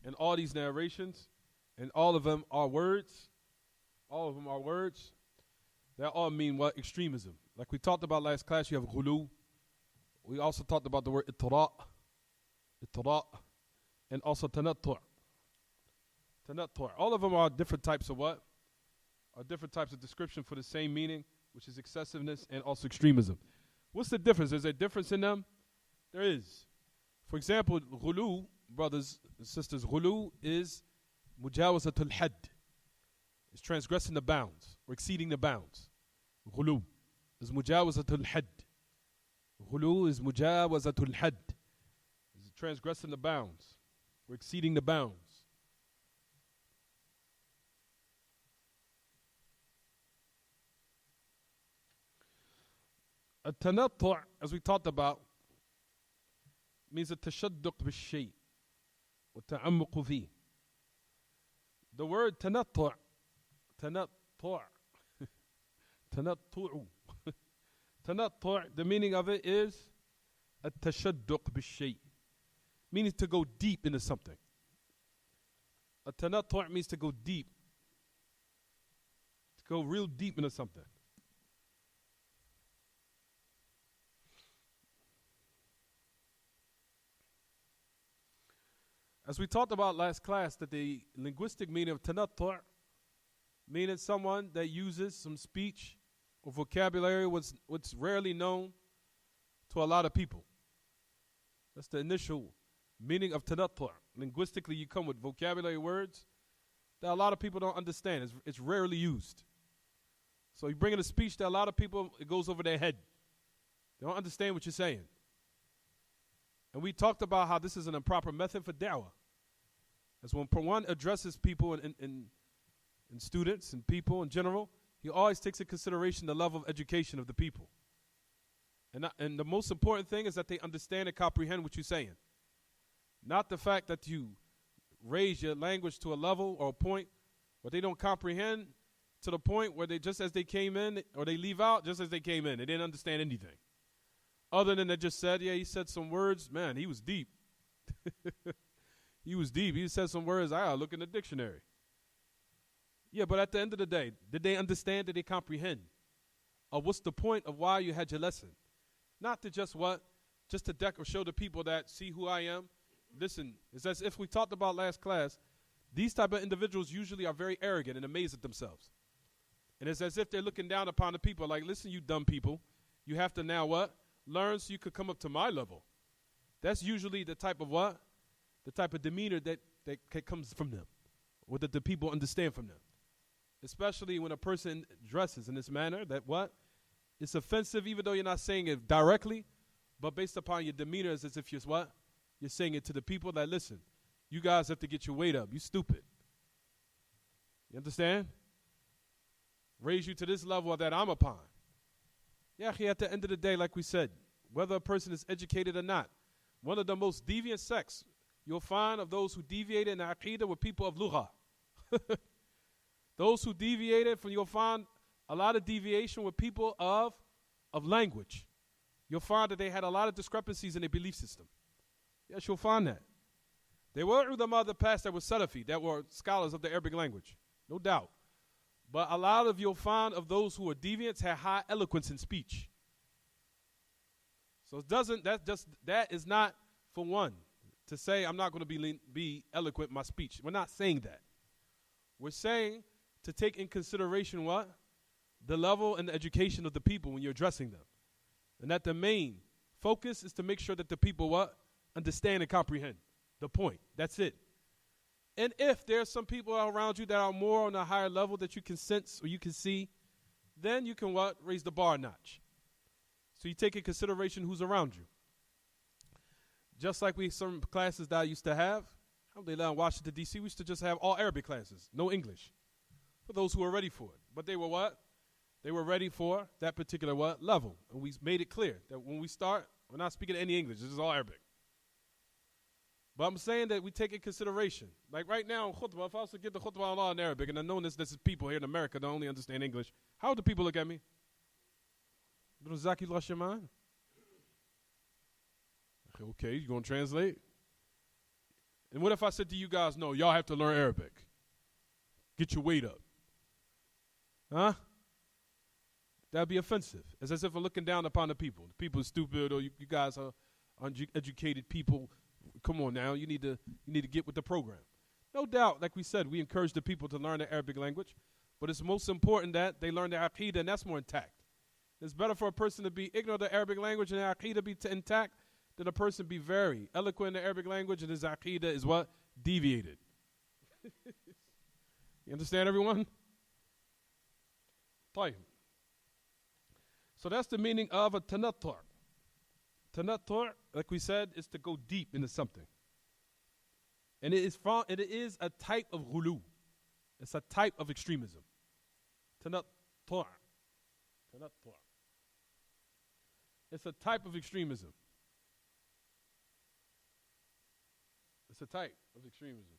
in all these narrations, and all of them are words. All of them are words. They all mean what? Extremism. Like we talked about last class, you have ghulu. We also talked about the word itira', and also tanattu'. Tanattu'. All of them are different types of what? Are different types of description for the same meaning, which is excessiveness and also extremism. What's the difference? Is there a difference in them? There is. For example, ghulu, brothers and sisters, ghulu is mujawazatul had. It's transgressing the bounds or exceeding the bounds. Ghulu is mujawazatul had. Ghulu is mujawazatul had. It's transgressing the bounds or exceeding the bounds. At-tanattu', as we talked about, means a tashadduq bil-shay' wa ta'ammuq fi. The word tanattu', tanattu', the meaning of it is a tashadduq bil-shay', meaning to go deep into something. A tanattu' means to go deep, to go real deep into something. As we talked about last class, that the linguistic meaning of tanattu' meaning someone that uses some speech or vocabulary what's rarely known to a lot of people. That's the initial meaning of tanattu'. Linguistically, you come with vocabulary words that a lot of people don't understand. It's rarely used. So you bring in a speech that a lot of people, it goes over their head. They don't understand what you're saying. And we talked about how this is an improper method for da'wah. As when one addresses people and students and people in general, he always takes into consideration the level of education of the people. And the most important thing is that they understand and comprehend what you're saying. Not the fact that you raise your language to a level or a point where they don't comprehend to the point where they just as they came in, or they leave out just as they came in. They didn't understand anything. Other than they just said, yeah, he said some words. Man, he was deep. He was deep. He said some words. I gotta look in the dictionary. Yeah, but at the end of the day, did they understand? Did they comprehend? Or what's the point of why you had your lesson? Not to just what? Just to show the people that, see who I am. Listen, it's as if we talked about last class. These type of individuals usually are very arrogant and amazed at themselves. And it's as if they're looking down upon the people like, listen, you dumb people. You have to now what? Learn so you could come up to my level. That's usually the type of what? The type of demeanor that comes from them, or that the people understand from them. Especially when a person dresses in this manner, that what? It's offensive even though you're not saying it directly, but based upon your demeanor, it's as if you're what? You're saying it to the people that, listen, you guys have to get your weight up. You stupid. You understand? Raise you to this level that I'm upon. Yeah, at the end of the day, like we said, whether a person is educated or not, one of the most deviant sects you'll find of those who deviated in the Aqidah were people of Buloogh. Those who deviated from, you'll find a lot of deviation with people of language. You'll find that they had a lot of discrepancies in their belief system. Yes, you'll find that. There were ulama of the past that were Salafi, that were scholars of the Arabic language, no doubt. But a lot of you'll find of those who are deviants had high eloquence in speech. So that is not for one to say I'm not going to be eloquent in my speech. We're not saying that. We're saying to take in consideration what? The level and the education of the people when you're addressing them. And that the main focus is to make sure that the people what? Understand and comprehend the point. That's it. And if there's some people around you that are more on a higher level that you can sense or you can see, then you can what? Raise the bar a notch. So you take in consideration who's around you. Just like some classes that I used to have, alhamdulillah, in Washington, D.C., we used to just have all Arabic classes, no English, for those who were ready for it. But they were what? they were ready for that particular what? Level. And we made it clear that when we start, we're not speaking any English. This is all Arabic. But I'm saying that we take in consideration. Like right now, khutbah, if I was to get the khutbah Allah in Arabic, and I know this is people here in America that only understand English, how would the people look at me? AbdurRazzaaq, you lost your mind? Okay, you going to translate? And what if I said to you guys, no, y'all have to learn Arabic. Get your weight up. Huh? That would be offensive. It's as if we're looking down upon the people. The people are stupid, or you guys are uneducated people. Come on now, you need to get with the program. No doubt, like we said, we encourage the people to learn the Arabic language, but it's most important that they learn the aqeedah, and that's more intact. It's better for a person to be ignorant of the Arabic language and the aqeedah be intact than a person be very eloquent in the Arabic language and his aqeedah is what? Deviated. You understand, everyone? طيب. So that's the meaning of a tanattu'. Tanattu', like we said, is to go deep into something. And it is a type of ghulu. It's a type of extremism. Tanattu'. Tanattu'. It's a type of extremism. It's a type of extremism.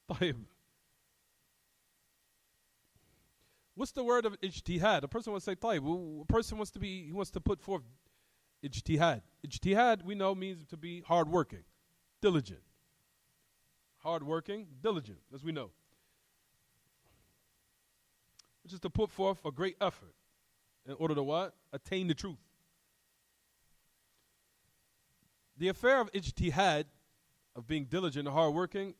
طيب. What's the word of ijtihad? A person would say, طيب. A person he wants to put forth ijtihad. Ijtihad, we know, means to be hardworking, diligent. Hardworking, diligent, as we know. Which is to put forth a great effort in order to what? Attain the truth. The affair of ijtihad, of being diligent and hardworking,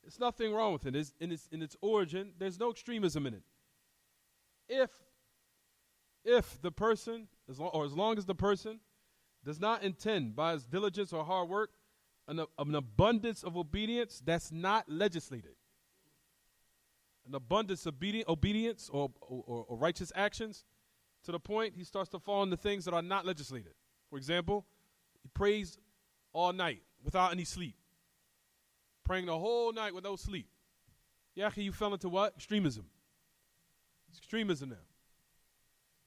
there's nothing wrong with it. In its origin, there's no extremism in it. If the person, as long as the person does not intend by his diligence or hard work an abundance of obedience that's not legislated. An abundance of obedience or righteous actions to the point he starts to fall into things that are not legislated. For example, he prays all night without any sleep. Praying the whole night with no sleep. You fell into what? Extremism. It's extremism now.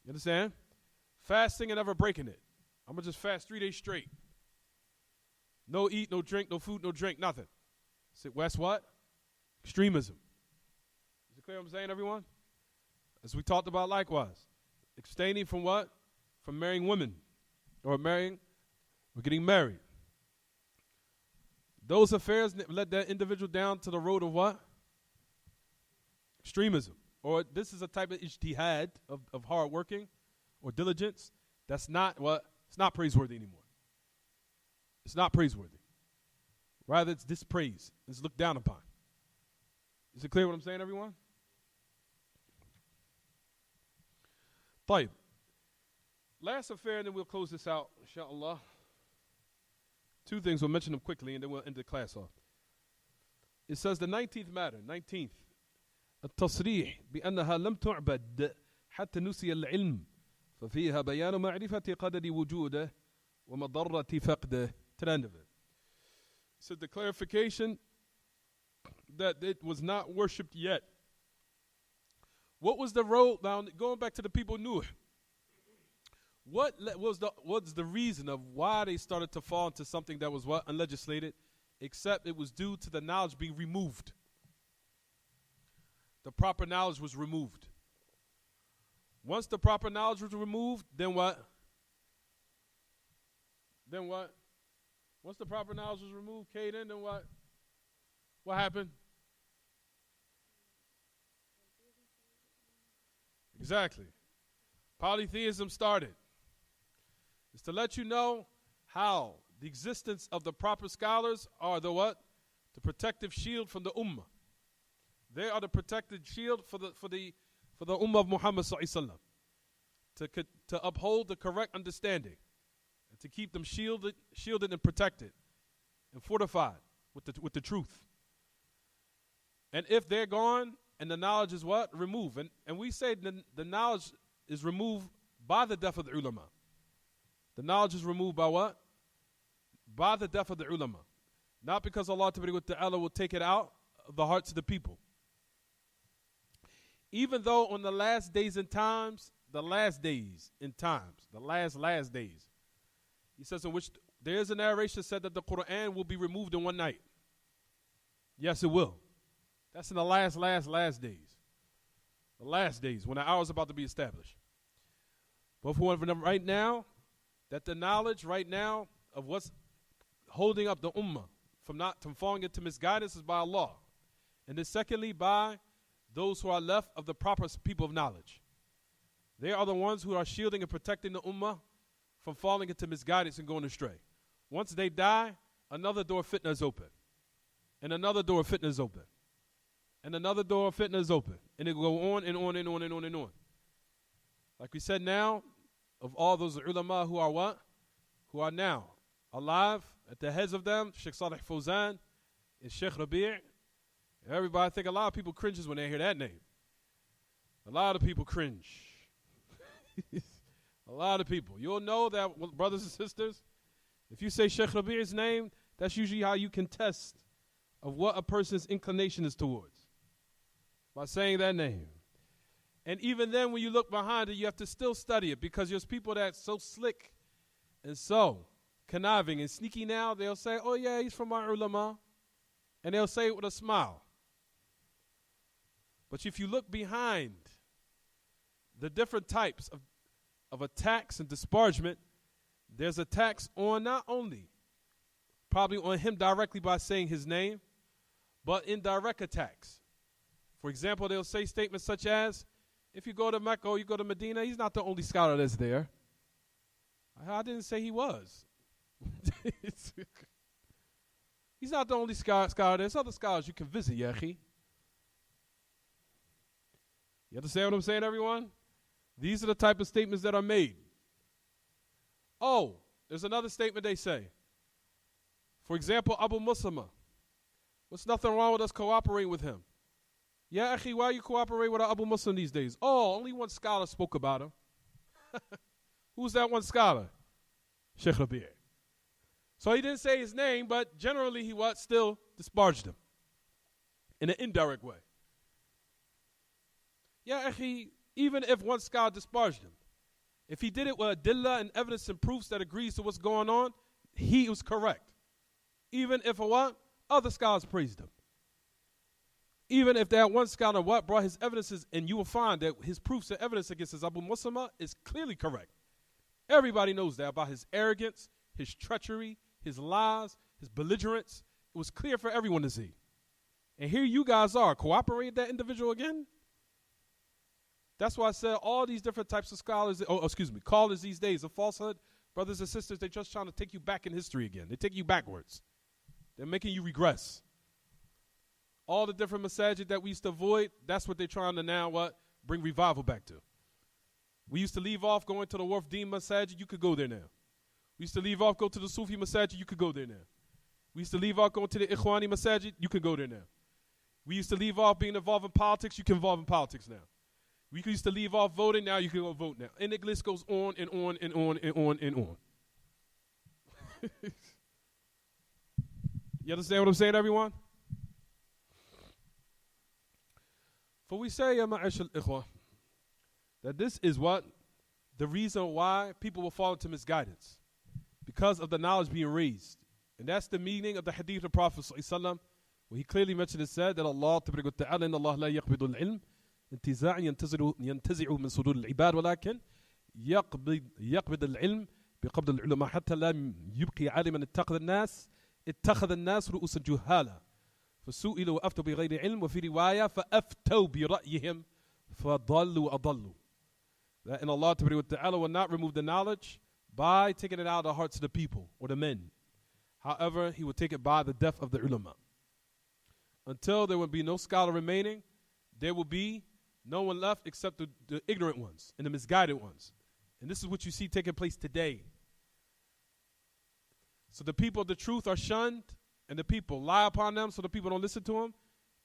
You understand? Fasting and never breaking it. I'm going to just fast 3 days straight. No eat, no drink, no food, no drink, nothing. So that's what? Extremism. Is it clear what I'm saying, everyone? As we talked about likewise. Abstaining from what? From marrying women. Or getting married. Those affairs led that individual down to the road of what? Extremism. Or this is a type of ijtihad, of hard working or diligence. That's not what? It's not praiseworthy anymore. It's not praiseworthy. Rather, it's dispraised. It's looked down upon. Is it clear what I'm saying, everyone? طيب. Last affair, and then we'll close this out, inshallah. 2 things, we'll mention them quickly, and then we'll end the class off. It says the 19th matter, 19th. التصريح بأنها لم تعبد حتى نسي العلم ففيها بيان معرفة قدر وجوده ومضرة فقده. To the end of it. So the clarification that it was not worshipped yet. What was the road down? Going back to the people of Nuh. What was the reason of why they started to fall into something that was what? Unlegislated, except it was due to the knowledge being removed. The proper knowledge was removed. Once the proper knowledge was removed, then what? Then what? Once the proper knowledge was removed, Caden, then what? What happened? Exactly. Polytheism started. It's to let you know how the existence of the proper scholars are the what? The protective shield from the ummah. They are the protected shield for the ummah of Muhammad sallallahu alaihi wasallam, to uphold the correct understanding, and to keep them shielded and protected, and fortified with the truth. And if they're gone, and the knowledge is what? Removed. And we say the knowledge is removed by the death of the ulama. The knowledge is removed by what? By the death of the ulama. Not because Allah Ta'ala will take it out of the hearts of the people. Even though on the last days and times, the last days he says in which there is a narration said that the Quran will be removed in one night. Yes, it will. That's in the last days. The last days when the hour is about to be established. But for them right now, that the knowledge right now of what's holding up the ummah from falling into misguidance is by Allah. And then secondly, by those who are left of the proper people of knowledge. They are the ones who are shielding and protecting the ummah from falling into misguidance and going astray. Once they die, another door of fitna is open. And another door of fitna is open. And another door of fitna is open. And it will go on and on and on and on and on. Like we said now, of all those ulama who are what? Who are now alive, at the heads of them, Sheikh Salih Fawzan and Sheikh Rabi'. Everybody, I think a lot of people cringes when they hear that name. A lot of people cringe. A lot of people. You'll know that, brothers and sisters, if you say Sheikh Rabi''s name, that's usually how you can test of what a person's inclination is towards. By saying that name. And even then, when you look behind it, you have to still study it, because there's people that's so slick and so conniving and sneaky now, they'll say, oh yeah, he's from our ulama. And they'll say it with a smile. But if you look behind the different types of attacks and disparagement, there's attacks on not only probably on him directly by saying his name, but indirect attacks. For example, they'll say statements such as, if you go to Mecca or you go to Medina, he's not the only scholar that's there. I didn't say he was. He's not the only scholar. There's other scholars you can visit, Yahi. You understand what I'm saying, everyone? These are the type of statements that are made. Oh, there's another statement they say. For example, Abu Muslima. What's nothing wrong with us cooperating with him? Yeah, Akhi, why you cooperating with Abu Muslim these days? Oh, only one scholar spoke about him. Who's that one scholar? Sheikh Rabi'. So he didn't say his name, but generally he still disparaged him in an indirect way. Yeah, Akhi, even if one scholar disparaged him, if he did it with adillah and evidence and proofs that agrees to what's going on, he was correct. Even if other scholars praised him. Even if that one scholar brought his evidences, and you will find that his proofs and evidence against his Abu Muslima is clearly correct. Everybody knows that about his arrogance, his treachery, his lies, his belligerence. It was clear for everyone to see. And here you guys are cooperating with that individual again? That's why I said all these different types of scholars, callers these days of falsehood, brothers and sisters, they're just trying to take you back in history again. They take you backwards. They're making you regress. All the different masajid that we used to avoid, that's what they're trying to now bring revival back to. We used to leave off going to the Wharf Dean masajid, you could go there now. We used to leave off go to the Sufi masajid, you could go there now. We used to leave off going to the Ikhwani masajid, you could go there now. We used to leave off being involved in politics, you can involve in politics now. We used to leave off voting, now you can go vote now. And the list goes on and on and on and on and on. You understand what I'm saying, everyone? For we say, Ya Ma'ash al-Ikhwa, that this is the reason why people will fall into misguidance. Because of the knowledge being raised. And that's the meaning of the hadith of the Prophet ﷺ, where he clearly mentioned and said that Allah ta'ala inna Allah la yaqbidu al-ilm انتزاع ينتزع من صدور العباد ولكن يقبض العلم بقبض العلماء حتى لا يبقي عالما اتخذ الناس رؤوسا جهالا فسئلوا وأفتوا بغير علم وفي رواية فأفتوا برأيهم فضلوا وأضلوا. That in Allah Ta'ala will not remove the knowledge by taking it out of the hearts of the people or the men. However, he will take it by the death of the ulama. Until there will be no scholar remaining, there will be no one left except the ignorant ones and the misguided ones. And this is what you see taking place today. So the people of the truth are shunned, and the people lie upon them, so the people don't listen to them,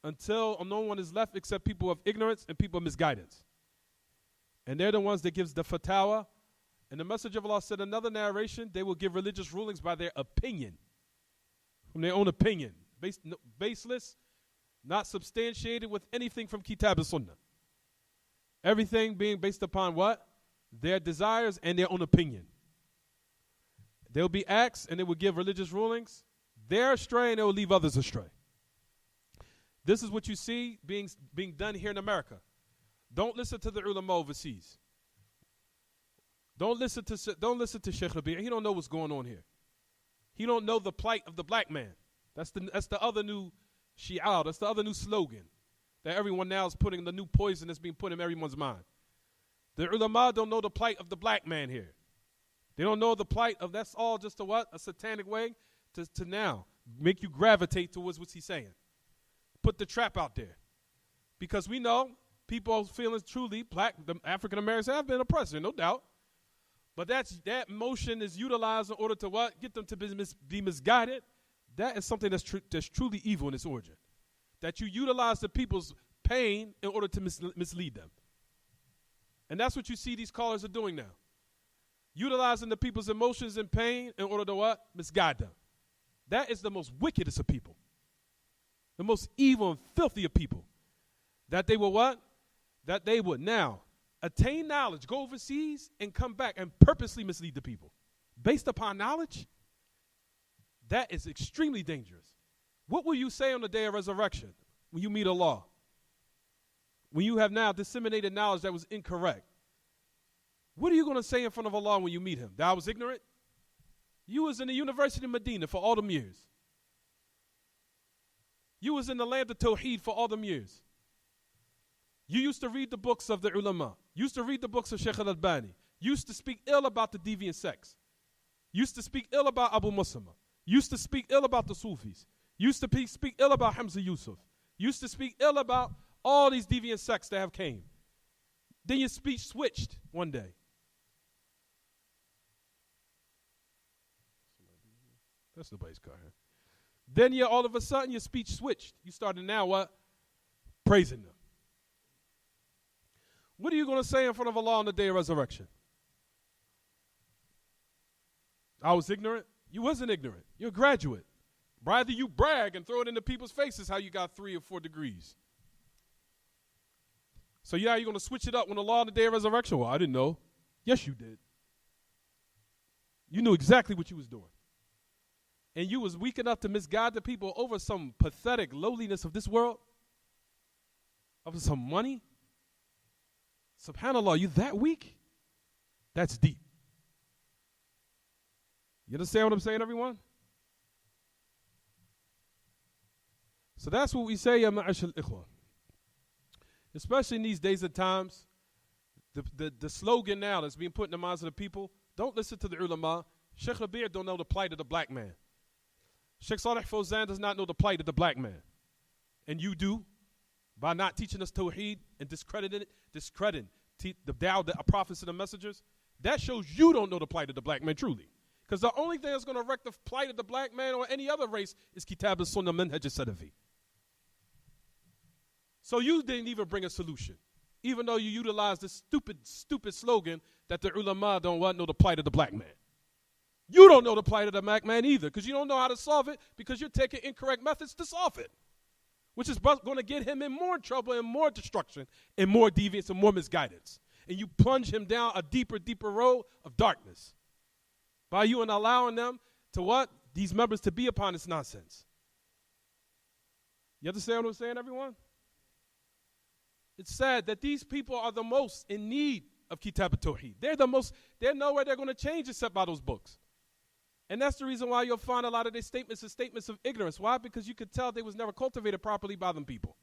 until no one is left except people of ignorance and people of misguidance. And they're the ones that gives the fatwa. And the Messenger of Allah said in another narration, they will give religious rulings by their opinion, from their own opinion, baseless, not substantiated with anything from Kitab and Sunnah. Everything being based upon what? Their desires and their own opinion. They'll be acts and they will give religious rulings. They're astray and they will leave others astray. This is what you see being done here in America. Don't listen to the ulama overseas. Don't listen to Sheikh Rabi'. He don't know what's going on here. He don't know the plight of the black man. That's the other new shi'ar. That's the other new slogan that everyone now is putting, the new poison that's being put in everyone's mind. The ulama don't know the plight of the black man here. They don't know the plight of, that's all just a what? A satanic way to now make you gravitate towards what he's saying. Put the trap out there. Because we know people feeling truly black, the African Americans have been oppressed, no doubt. But that motion is utilized in order to what? Get them to be misguided. That is something that's truly evil in its origin. That you utilize the people's pain in order to mislead them. And that's what you see these callers are doing now. Utilizing the people's emotions and pain in order to what? Misguide them. That is the most wickedest of people. The most evil and filthy of people. That they will what? That they would now attain knowledge, go overseas, and come back and purposely mislead the people. Based upon knowledge, that is extremely dangerous. What will you say on the day of resurrection when you meet Allah? When you have now disseminated knowledge that was incorrect? What are you going to say in front of Allah when you meet him? That I was ignorant? You was in the University of Medina for all them years. You was in the land of Tawheed for all them years. You used to read the books of the ulama. Used to read the books of Sheikh al-Albani. Used to speak ill about the deviant sects. Used to speak ill about Abu Muslima. Used to speak ill about the Sufis. Used to speak ill about Hamzah Yusuf. Used to speak ill about all these deviant sects that have came. Then your speech switched one day. That's nobody's car here. Then all of a sudden your speech switched. You started now what? Praising them. What are you going to say in front of Allah on the day of resurrection? I was ignorant. You wasn't ignorant. You're a graduate. Rather you brag and throw it into people's faces how you got 3 or 4 degrees. So yeah, you're going to switch it up when Allah on the day of resurrection? Well, I didn't know. Yes, you did. You knew exactly what you was doing. And you was weak enough to misguide the people over some pathetic lowliness of this world? Over some money? SubhanAllah, you that weak? That's deep. You understand what I'm saying, everyone? So that's what we say, ya ma'ash al-ikhwa. Especially in these days and times, the slogan now that's being put in the minds of the people, don't listen to the ulama. Sheikh Rabi' don't know the plight of the black man. Sheikh Salih Fawzan does not know the plight of the black man. And you do, by not teaching us Tawheed and discrediting the da'wah, the prophets and the messengers. That shows you don't know the plight of the black man truly. Because the only thing that's going to wreck the plight of the black man or any other race is Kitab al-Sunnah Manhaj al-Salafi. So you didn't even bring a solution, even though you utilized this stupid slogan that the ulama don't know the plight of the black man. You don't know the plight of the black man either, because you don't know how to solve it, because you're taking incorrect methods to solve it, which is going to get him in more trouble and more destruction and more deviance and more misguidance. And you plunge him down a deeper road of darkness by you and allowing them to what? These members to be upon this nonsense. You understand what I'm saying, everyone? It's sad that these people are the most in need of Kitab al-Tawheed. They're nowhere they're going to change except by those books. And that's the reason why you'll find a lot of their statements are statements of ignorance. Why? Because you could tell they was never cultivated properly by them people.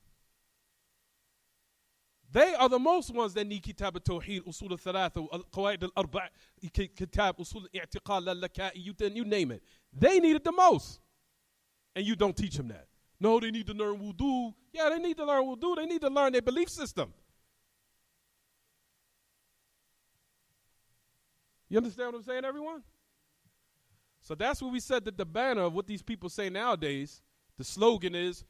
They are the most ones that need Kitab al-Tawheed, Usul al-Thalatha, Qawaid al-Arba', Kitab, Usul al-I'tiqad, al-Laka'i, you name it. They need it the most. And you don't teach them that. No, they need to learn wudu. Yeah, they need to learn wudu. They need to learn their belief system. You understand what I'm saying, everyone? So that's what we said, that the banner of what these people say nowadays, the slogan is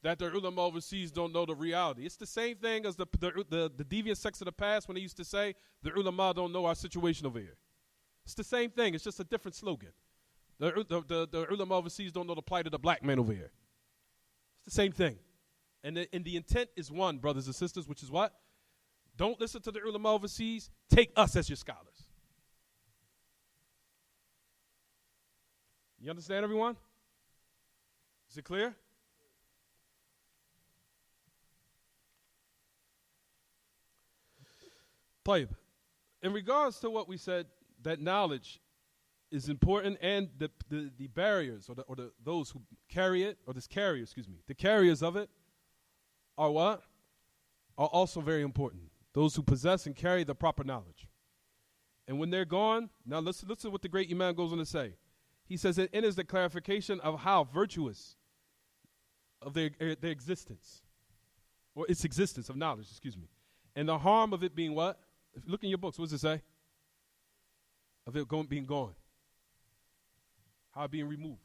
that the ulama overseas don't know the reality. It's the same thing as the deviant sects of the past when they used to say the ulama don't know our situation over here. It's the same thing. It's just a different slogan. The ulama overseas don't know the plight of the black man over here. It's the same thing. And the intent is one, brothers and sisters, which is what? Don't listen to the ulama overseas. Take us as your scholars. You understand, everyone? Is it clear? طيب. In regards to what we said, that knowledge is important, and the barriers or those who carry it, or the carriers of it are what? Are also very important. Those who possess and carry the proper knowledge. And when they're gone, now listen to what the great Imam goes on to say. He says it is the clarification of how virtuous of their existence, or its existence of knowledge, and the harm of it being what? If you look in your books, what does it say? Of it being gone. How it being removed.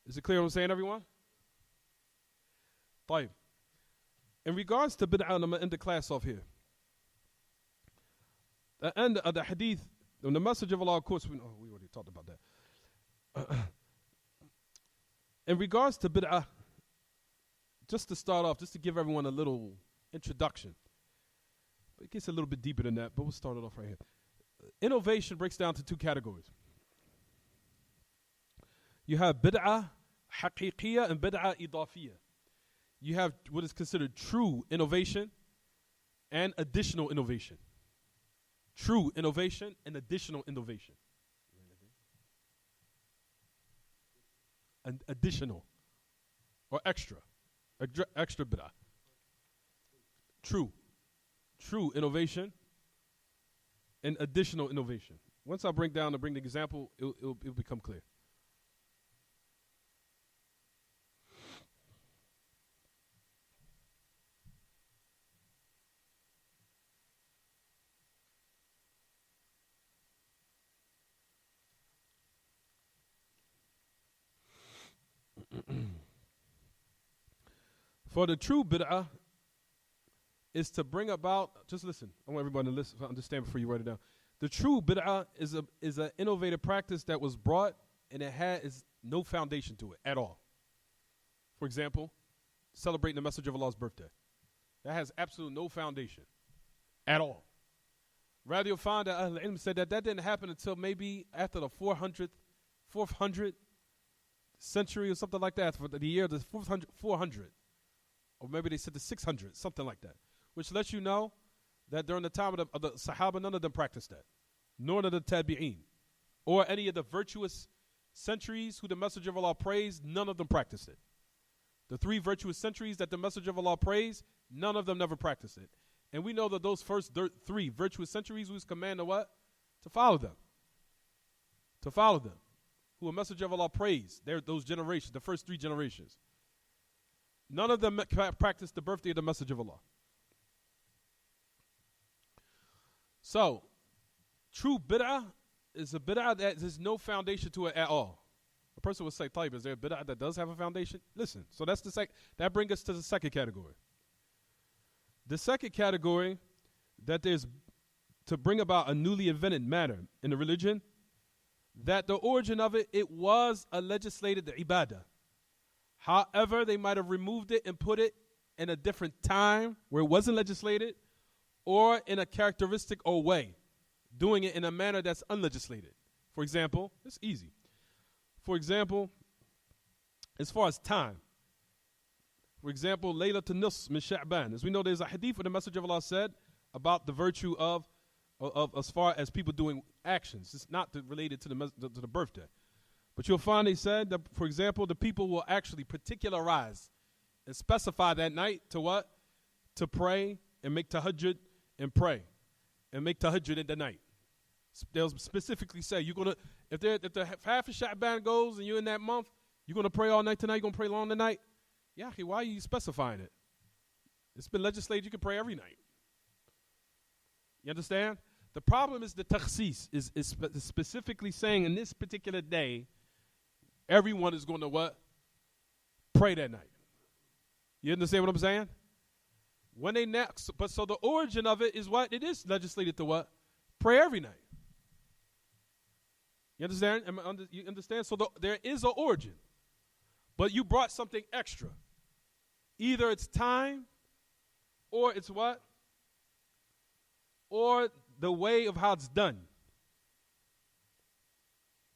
Is it clear what I'm saying, everyone? طيب. In regards to bid'ah, I'm going to end the class off here. The end of the hadith, when the message of Allah, of course, we already talked about that. In regards to bid'ah, just to start off, just to give everyone a little introduction. It gets a little bit deeper than that, but we'll start it off right here. Innovation breaks down to two categories. You have bid'ah haqiqiyya and bid'ah idafiyya. You have what is considered true innovation and additional innovation. True innovation and additional innovation. And additional or extra bid'ah. True innovation and additional innovation. Once I bring the example, it'll become clear. For the true bid'ah is to bring about, just listen, I want everybody to listen, understand before you write it down. The true bid'ah is an innovative practice that was brought and it has no foundation to it at all. For example, celebrating the Messenger of Allah's birthday. That has absolutely no foundation at all. Rather, you'll find that Al-Ilm said that didn't happen until maybe after the 400th century or something like that, for the year of the 400. Or maybe they said the 600, something like that. Which lets you know that during the time of the Sahaba, none of them practiced that. Nor did the Tabi'een. Or any of the virtuous centuries who the Messenger of Allah praised, none of them practiced it. The 3 virtuous centuries that the Messenger of Allah praised, none of them never practiced it. And we know that those first 3 virtuous centuries was commanded what? To follow them. To follow them. Who a Messenger of Allah praised. Those generations, the first 3 generations. None of them practiced the birthday of the Messenger of Allah. So, true bid'ah is a bid'ah that has no foundation to it at all. A person would say, "Taib, is there a bid'ah that does have a foundation?" Listen, so that's that brings us to the second category. The second category, that there's to bring about a newly invented matter in the religion, that the origin of it was a legislated ibadah. However, they might have removed it and put it in a different time where it wasn't legislated, or in a characteristic or way, doing it in a manner that's unlegislated. For example, it's easy. For example, as far as time. For example, Laylatul Nisf min Sha'ban. As we know, there's a hadith where the Messenger of Allah said about the virtue of as far as people doing actions. It's not related to the birthday. But you'll find they said that, for example, the people will actually particularize and specify that night to what? To pray and make tahajjud and pray. And make tahajjud in the night. They'll specifically say, you're gonna if the half of Sha'ban goes and you're in that month, you're gonna pray all night tonight, you're gonna pray long tonight. Yeah, why are you specifying it? It's been legislated, you can pray every night. You understand? The problem is the takhsis is specifically saying in this particular day, everyone is going to what? Pray that night. You understand what I'm saying? When they next, but so the origin of it is what? It is legislated to what? Pray every night. You understand? You understand? So there is an origin. But you brought something extra. Either it's time or it's what? or the way of how it's done.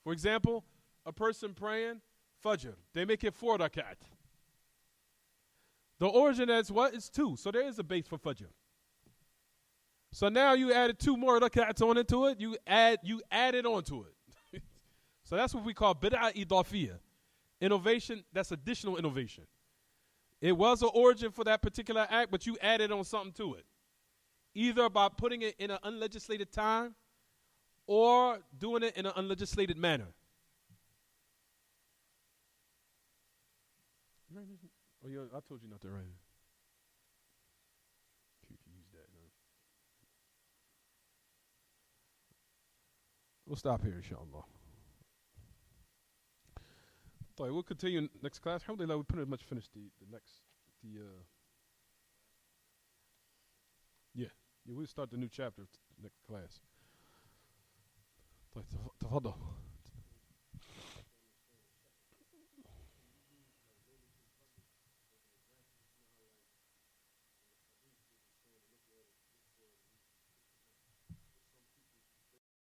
For example, a person praying Fajr, they make it 4 rakat. The origin is what? It's 2. So there is a base for Fajr. So now you added 2 more rakats on into it. You added onto it. So that's what we call bid'ah idafiyah. Innovation, that's additional innovation. It was an origin for that particular act, but you added on something to it. Either by putting it in an unlegislated time or doing it in an unlegislated manner. Oh, yeah, I told you not to write it. You can use that. No? We'll stop here, inshallah. We'll continue next class. Alhamdulillah, we pretty much finished we'll start the new chapter next class. تفضل.